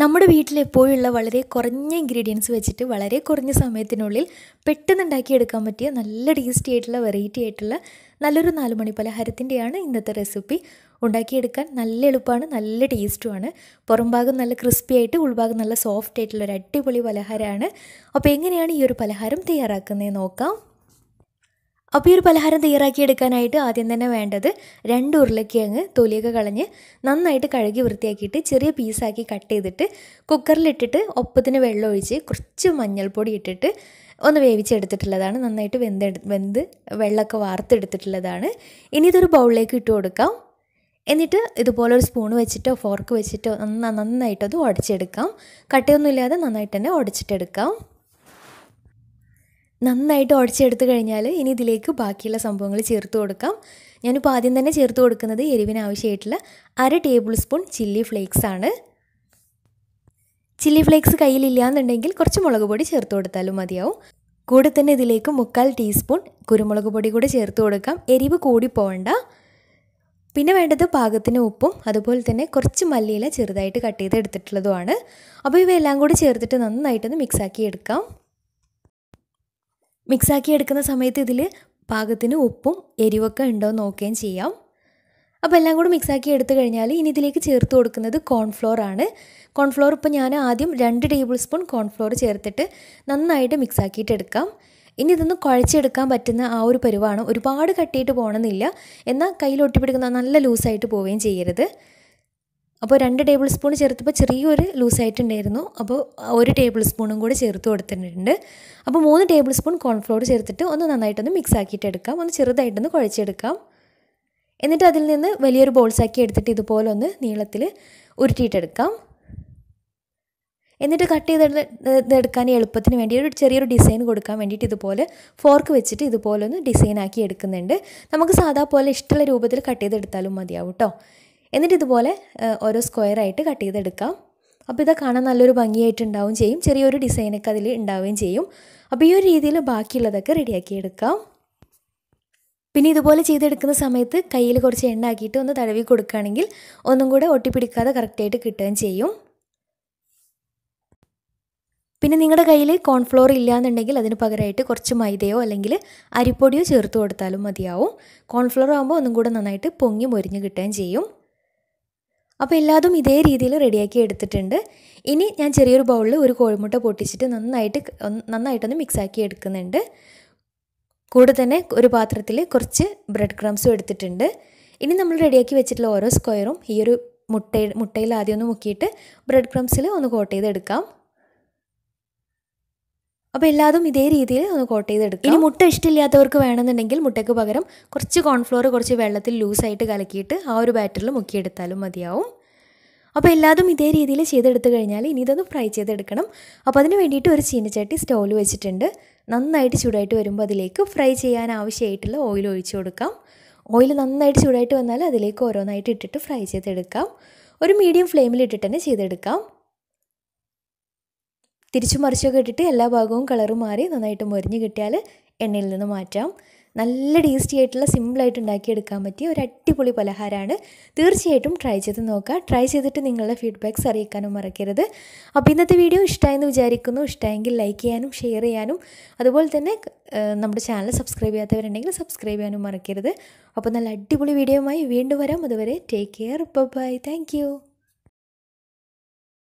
നമ്മുടെ വീട്ടിൽ എപ്പോഴുള്ള വളരെ കുറഞ്ഞ ഇൻഗ്രീഡിയൻസ് വെച്ചിട്ട് വളരെ കുറഞ്ഞ സമയത്തിനുള്ളിൽ പെട്ടെന്ന് ഉണ്ടാക്കിയെടുക്കാൻ പറ്റിയ നല്ല ടേസ്റ്റി ആയിട്ടുള്ള വെറൈറ്റി ആയിട്ടുള്ള നല്ലൊരു 4 മണി പലഹാരത്തിൻ്റെയാണ് ഇന്നത്തെ റെസിപ്പി. ഉണ്ടാക്കിയെടുക്കാൻ നല്ല എളുപ്പമാണ്, നല്ല ടേസ്റ്റുമാണ്. പുറം ഭാഗം നല്ല ക്രിസ്പി ആയിട്ട് ഉൾഭാഗം നല്ല സോഫ്റ്റ് ആയിട്ടുള്ള ഒരു അടിപൊളി പലഹാരമാണ്. അപ്പോൾ എങ്ങനെയാണ് ഈ ഒരു പലഹാരം തയ്യാറാക്കുന്നത് നോക്കാം. അപ്പോൾ ഈ ഒരു പലഹാരം തയ്യാറാക്കിയെടുക്കാനായിട്ട് ആദ്യം തന്നെ വേണ്ടത് 2 ഉരുളക്കിഴങ്ങ് തൊലിയൊക്കെ കളഞ്ഞ് നന്നായിട്ട് കഴുകി വൃത്തിയാക്കിയിട്ട് ചെറിയ പീസാക്കി കട്ട് ചെയ്തിട്ട് കുക്കറിലിട്ടിട്ട് ഒപ്പത്തിന് വെള്ളം ഒഴിച്ച് കുറച്ച് മഞ്ഞൾപ്പൊടി ഇട്ടിട്ട് ഒന്ന് വേവിച്ചെടുത്തിട്ടുള്ളതാണ്. നന്നായിട്ട് വെന്ത് വെള്ളമൊക്കെ വാർത്തെടുത്തിട്ടുള്ളതാണ്. ഇനി ഇതൊരു ബൗളിലേക്ക് ഇട്ട് കൊടുക്കാം. എന്നിട്ട് ഇതുപോലെ ഒരു സ്പൂൺ വെച്ചിട്ടോ ഫോർക്ക് വെച്ചിട്ടോ നന്നായിട്ടത് ഉടച്ചെടുക്കാം. കട്ടയൊന്നുമില്ലാതെ നന്നായിട്ട് തന്നെ ഉടച്ചിട്ടെടുക്കാം. നന്നായിട്ട് ഉടച്ചെടുത്ത് കഴിഞ്ഞാൽ ഇനി ഇതിലേക്ക് ബാക്കിയുള്ള സംഭവങ്ങൾ ചേർത്ത് കൊടുക്കാം. ഞാനിപ്പോൾ ആദ്യം തന്നെ ചേർത്ത് കൊടുക്കുന്നത് എരിവിന് ആവശ്യമായിട്ടുള്ള 1/2 ടേബിൾ സ്പൂൺ ചില്ലി ഫ്ലേക്സ് ആണ്. ചില്ലി ഫ്ലേക്സ് കയ്യിലില്ലാന്നുണ്ടെങ്കിൽ കുറച്ച് മുളക് പൊടി ചേർത്ത് കൊടുത്താലും മതിയാവും. കൂടെ തന്നെ ഇതിലേക്ക് 1/4 ടീസ്പൂൺ കുരുമുളക് പൊടി കൂടെ ചേർത്ത് കൊടുക്കാം. എരിവ് കൂടി പോകണ്ട. പിന്നെ വേണ്ടത് പാകത്തിന് ഉപ്പും അതുപോലെ തന്നെ കുറച്ച് മല്ലിയില ചെറുതായിട്ട് കട്ട് ചെയ്ത് എടുത്തിട്ടുള്ളതുമാണ്. അപ്പോൾ ഇവയെല്ലാം കൂടി ചേർത്തിട്ട് നന്നായിട്ടൊന്ന് മിക്സാക്കി എടുക്കാം. മിക്സാക്കി എടുക്കുന്ന സമയത്ത് ഇതിൽ പാകത്തിന് ഉപ്പും എരിവൊക്കെ ഉണ്ടോ എന്ന് നോക്കുകയും ചെയ്യാം. അപ്പോൾ എല്ലാം കൂടി മിക്സാക്കി എടുത്തു കഴിഞ്ഞാൽ ഇനി ഇതിലേക്ക് ചേർത്ത് കൊടുക്കുന്നത് കോൺഫ്ലോർ ആണ്. കോൺഫ്ലോർ ഇപ്പോൾ ഞാൻ ആദ്യം 2 ടേബിൾ സ്പൂൺ കോൺഫ്ലോർ ചേർത്തിട്ട് നന്നായിട്ട് മിക്സാക്കിയിട്ട് എടുക്കാം. ഇനി ഇതൊന്ന് കുഴച്ചെടുക്കാൻ പറ്റുന്ന ആ ഒരു പരുവാണ്. ഒരുപാട് കട്ടിയിട്ട് പോകണമെന്നില്ല, എന്നാൽ കയ്യിൽ ഒട്ടിപ്പിടിക്കുന്ന നല്ല ലൂസായിട്ട് പോവുകയും ചെയ്യരുത്. അപ്പോൾ 2 ടേബിൾ സ്പൂൺ ചേർത്തപ്പോൾ ചെറിയൊരു ലൂസായിട്ടുണ്ടായിരുന്നു. അപ്പോൾ 1 ടേബിൾ സ്പൂണും കൂടി ചേർത്ത് കൊടുത്തിട്ടുണ്ട്. അപ്പോൾ 3 ടേബിൾ സ്പൂൺ കോൺഫ്ലോർ ചേർത്തിട്ട് ഒന്ന് നന്നായിട്ടൊന്ന് മിക്സ് ആക്കിയിട്ട് എടുക്കാം. ഒന്ന് ചെറുതായിട്ടൊന്ന് കുഴച്ചെടുക്കാം. എന്നിട്ട് അതിൽ നിന്ന് വലിയൊരു ബോൾസാക്കി എടുത്തിട്ട് ഇതുപോലെ ഒന്ന് നീളത്തിൽ ഉരുട്ടിയിട്ടെടുക്കാം. എന്നിട്ട് കട്ട് ചെയ്തെടുക്കാൻ എളുപ്പത്തിന് വേണ്ടി ഒരു ചെറിയൊരു ഡിസൈൻ കൊടുക്കാൻ വേണ്ടിയിട്ട് ഇതുപോലെ ഫോർക്ക് വെച്ചിട്ട് ഇതുപോലെ ഒന്ന് ഡിസൈനാക്കി എടുക്കുന്നുണ്ട്. നമുക്ക് സാധാ പോലെ ഇഷ്ടമുള്ള രൂപത്തിൽ കട്ട് ചെയ്തെടുത്താലും മതിയാവും കേട്ടോ. എന്നിട്ട് ഇതുപോലെ ഓരോ സ്ക്വയറായിട്ട് കട്ട് ചെയ്തെടുക്കാം. അപ്പോൾ ഇത് കാണാൻ നല്ലൊരു ഭംഗിയായിട്ടുണ്ടാവുകയും ചെയ്യും, ചെറിയൊരു ഡിസൈനൊക്കെ അതിൽ ഉണ്ടാവുകയും ചെയ്യും. അപ്പോൾ ഈ ഒരു രീതിയിൽ ബാക്കിയുള്ളതൊക്കെ റെഡിയാക്കി എടുക്കാം. പിന്നെ ഇതുപോലെ ചെയ്തെടുക്കുന്ന സമയത്ത് കയ്യിൽ കുറച്ച് എണ്ണ ആക്കിയിട്ട് ഒന്ന് തടവി കൊടുക്കുകയാണെങ്കിൽ ഒന്നും കൂടെ ഒട്ടിപ്പിടിക്കാതെ കറക്റ്റായിട്ട് കിട്ടുകയും ചെയ്യും. പിന്നെ നിങ്ങളുടെ കയ്യിൽ കോൺഫ്ലോർ ഇല്ലയെന്നുണ്ടെങ്കിൽ അതിന് പകരമായിട്ട് കുറച്ച് മൈദയോ അല്ലെങ്കിൽ അരിപ്പൊടിയോ ചേർത്ത് കൊടുത്താലും മതിയാവും. കോൺഫ്ലോർ ആകുമ്പോൾ ഒന്നും കൂടെ നന്നായിട്ട് പൊങ്ങി മൊരിഞ്ഞ് കിട്ടുകയും ചെയ്യും. അപ്പോൾ എല്ലാതും ഇതേ രീതിയിൽ റെഡിയാക്കി എടുത്തിട്ടുണ്ട്. ഇനി ഞാൻ ചെറിയൊരു ബൗളിൽ ഒരു കോഴിമുട്ട പൊട്ടിച്ചിട്ട് നന്നായിട്ടൊന്ന് മിക്സാക്കി എടുക്കുന്നുണ്ട്. കൂടെ തന്നെ ഒരു പാത്രത്തിൽ കുറച്ച് ബ്രെഡ് ക്രംസും എടുത്തിട്ടുണ്ട്. ഇനി നമ്മൾ റെഡിയാക്കി വെച്ചിട്ടുള്ള ഓരോ സ്ക്വയറും ഈ ഒരു മുട്ടയിൽ ആദ്യം ഒന്ന് മുക്കിയിട്ട് ബ്രെഡ് ക്രംസിൽ ഒന്ന് കോട്ട് ചെയ്തെടുക്കാം. അപ്പോൾ എല്ലാതും ഇതേ രീതിയിൽ ഒന്ന് കോട്ട് ചെയ്തെടുക്കാം. ഇനി മുട്ട ഇഷ്ടമില്ലാത്തവർക്ക് വേണമെന്നുണ്ടെങ്കിൽ മുട്ടയ്ക്ക് പകരം കുറച്ച് കോൺഫ്ലോർ കുറച്ച് വെള്ളത്തിൽ ലൂസായിട്ട് കലക്കിയിട്ട് ആ ഒരു ബാറ്ററിൽ മുക്കിയെടുത്താലും മതിയാവും. അപ്പോൾ എല്ലാതും ഇതേ രീതിയിൽ ചെയ്തെടുത്ത് കഴിഞ്ഞാൽ ഇനി ഇതൊന്ന് ഫ്രൈ ചെയ്തെടുക്കണം. അപ്പോൾ അതിന് വേണ്ടിയിട്ട് ഒരു ചീനച്ചട്ടി സ്റ്റൗവിൽ വെച്ചിട്ടുണ്ട്. നന്നായിട്ട് ചൂടായിട്ട് വരുമ്പോൾ അതിലേക്ക് ഫ്രൈ ചെയ്യാൻ ആവശ്യമായിട്ടുള്ള ഓയിൽ ഒഴിച്ചു കൊടുക്കാം. ഓയിൽ നന്നായിട്ട് ചൂടായിട്ട് വന്നാൽ അതിലേക്ക് ഓരോന്നായിട്ട് ഇട്ടിട്ട് ഫ്രൈ ചെയ്തെടുക്കാം. ഒരു മീഡിയം ഫ്ലെയിമിൽ ഇട്ടിട്ട് തന്നെ ചെയ്തെടുക്കാം. തിരിച്ചു മറിച്ചൊക്കെ ഇട്ടിട്ട് എല്ലാ ഭാഗവും കളറ് മാറി നന്നായിട്ട് മൊരിഞ്ഞ് കിട്ടിയാൽ എണ്ണയിൽ നിന്ന് മാറ്റാം. നല്ല ടേസ്റ്റി ആയിട്ടുള്ള സിമ്പിളായിട്ട് ഉണ്ടാക്കിയെടുക്കാൻ പറ്റിയ ഒരു അടിപൊളി പലഹാരമാണ്. തീർച്ചയായിട്ടും ട്രൈ ചെയ്ത് നോക്കുക. ട്രൈ ചെയ്തിട്ട് നിങ്ങളുടെ ഫീഡ്ബാക്ക്സ് അറിയിക്കാനും മറക്കരുത്. അപ്പോൾ ഇന്നത്തെ വീഡിയോ ഇഷ്ടമായെന്ന് വിചാരിക്കുന്നു. ഇഷ്ടമായെങ്കിൽ ലൈക്ക് ചെയ്യാനും ഷെയർ ചെയ്യാനും അതുപോലെ തന്നെ നമ്മുടെ ചാനൽ സബ്സ്ക്രൈബ് ചെയ്യാത്തവരുണ്ടെങ്കിൽ സബ്സ്ക്രൈബ് ചെയ്യാനും മറക്കരുത്. അപ്പോൾ നല്ല അടിപൊളി വീഡിയോയുമായി വീണ്ടും വരാം. അതുവരെ take care. Bye. Thank U.